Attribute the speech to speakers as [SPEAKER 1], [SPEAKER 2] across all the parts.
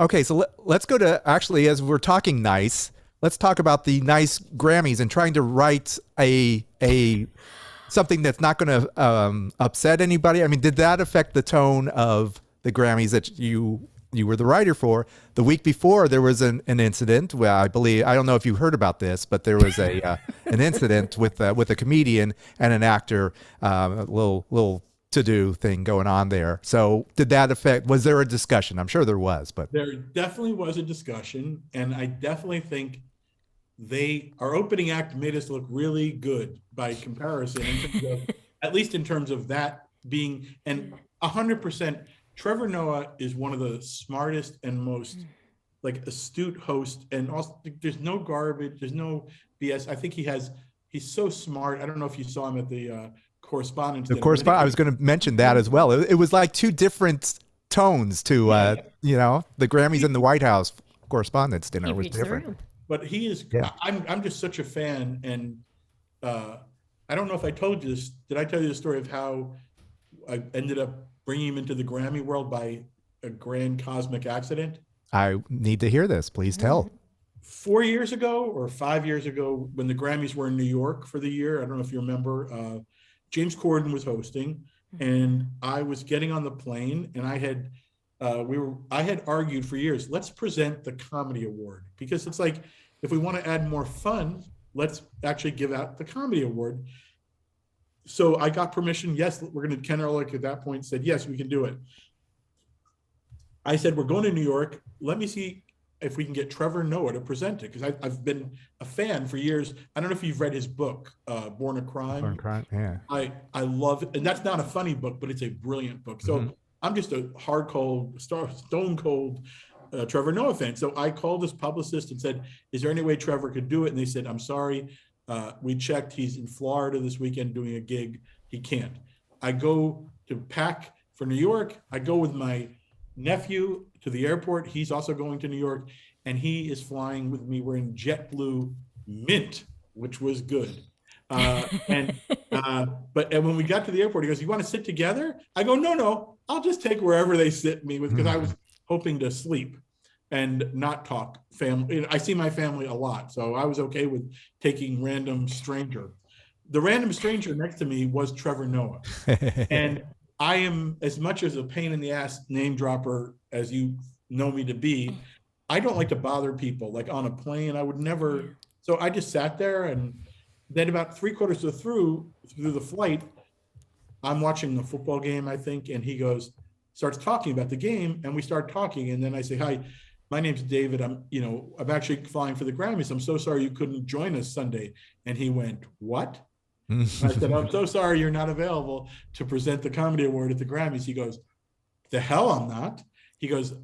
[SPEAKER 1] Okay, so let's go to actually, as we're talking nice, let's talk about the nice Grammys and trying to write a something that's not going to upset anybody. I mean, did that affect the tone of the Grammys that you were the writer for? The week before, there was an incident where I believe, I don't know if you heard about this, but there was a an incident with a comedian and an actor, a little to do thing going on there. So did that affect? Was there a discussion? I'm sure there was, but
[SPEAKER 2] There definitely was a discussion, and I definitely think our opening act made us look really good by comparison in terms of, at least in terms of that being, and 100%. Trevor Noah is one of the smartest and most like astute host, and also there's no garbage, there's no BS. I think he's so smart. I don't know if you saw him at the correspondence
[SPEAKER 1] the
[SPEAKER 2] dinner, but
[SPEAKER 1] correspond. I was going to mention that as well. It was like two different tones to
[SPEAKER 2] yeah,
[SPEAKER 1] the Grammys and
[SPEAKER 2] he,
[SPEAKER 1] the White House correspondence dinner
[SPEAKER 3] He
[SPEAKER 1] was
[SPEAKER 3] reads the
[SPEAKER 1] different.
[SPEAKER 3] room.
[SPEAKER 2] but he is.
[SPEAKER 1] Yeah.
[SPEAKER 2] I'm just such a fan, and uh, I don't know if I told you this. Did I tell you the story of how I ended up bringing him into the Grammy world by a grand cosmic accident?
[SPEAKER 1] I need to hear this. Please tell.
[SPEAKER 2] 4 years ago or 5 years ago, when the Grammys were in New York for the year, I don't know if you remember, James Corden was hosting, and I was getting on the plane, and I had argued for years, let's present the comedy award, because it's like, if we want to add more fun, let's actually give out the comedy award. So I got permission. Yes, we're going to. Ken Ehrlich at that point said, yes, we can do it. I said, we're going to New York. Let me see if we can get Trevor Noah to present it, because I've been a fan for years. I don't know if you've read his book, Born a Crime.
[SPEAKER 1] Yeah.
[SPEAKER 2] I love it, and that's not a funny book, but it's a brilliant book. So I'm just a stone cold Trevor Noah fan. So I called his publicist and said, "Is there any way Trevor could do it?" And they said, "I'm sorry, we checked. He's in Florida this weekend doing a gig. He can't." I go to pack for New York. I go with my nephew to the airport. He's also going to New York, and he is flying with me. We're in JetBlue Mint, which was good. But when we got to the airport, he goes, "You want to sit together?" I go, "No, I'll just take wherever they sit me with," because I was hoping to sleep and not talk family. I see my family a lot, so I was okay with taking random stranger. The random stranger next to me was Trevor Noah, and I am, as much as a pain in the ass name dropper as you know me to be, I don't like to bother people. Like on a plane, I would never. So I just sat there, and then about three quarters of through the flight, I'm watching the football game, I think, and he starts talking about the game, and we start talking, and then I say, "Hi, my name's David. I'm actually flying for the Grammys. I'm so sorry you couldn't join us Sunday." And he went, "What?" I said, "I'm so sorry you're not available to present the comedy award at the Grammys." He goes, "The hell I'm not." He goes,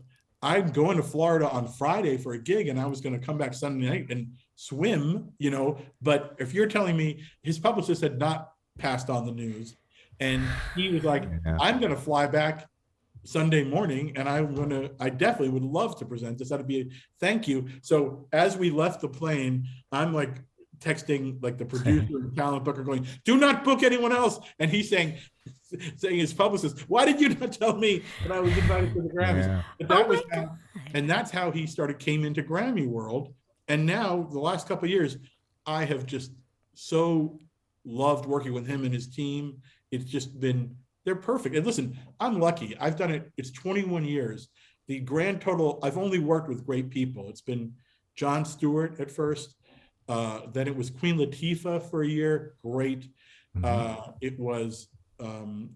[SPEAKER 2] "I'm going to Florida on Friday for a gig, and I was going to come back Sunday night and swim, but if you're telling me," his publicist had not passed on the news, and he was like,
[SPEAKER 1] Yeah.
[SPEAKER 2] "I'm going to fly back Sunday morning, and I definitely would love to present this. That'd be a thank you." So as we left the plane, I'm like texting like the producer and talent booker going, "Do not book anyone else." And he's saying his publicist, "Why did you not tell me that I was invited to the Grammys?"
[SPEAKER 1] Yeah.
[SPEAKER 2] But that
[SPEAKER 3] Oh
[SPEAKER 2] was
[SPEAKER 3] my God.
[SPEAKER 2] and that's how he came into Grammy world. And now the last couple of years, I have just so loved working with him and his team. It's just been, they're perfect. And listen, I'm lucky. I've done it. It's 21 years. The grand total, I've only worked with great people. It's been Jon Stewart at first. Then it was Queen Latifah for a year. Great. It was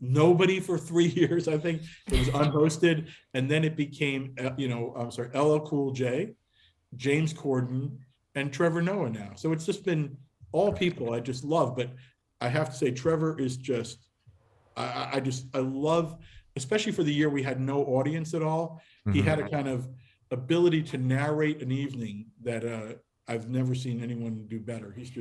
[SPEAKER 2] nobody for 3 years. I think it was unhosted. And then it became, I'm sorry, LL Cool J, James Corden, and Trevor Noah now. So it's just been all people I just love. But I have to say, Trevor is just, I love, especially for the year we had no audience at all. He had a kind of ability to narrate an evening that I've never seen anyone do better. He's just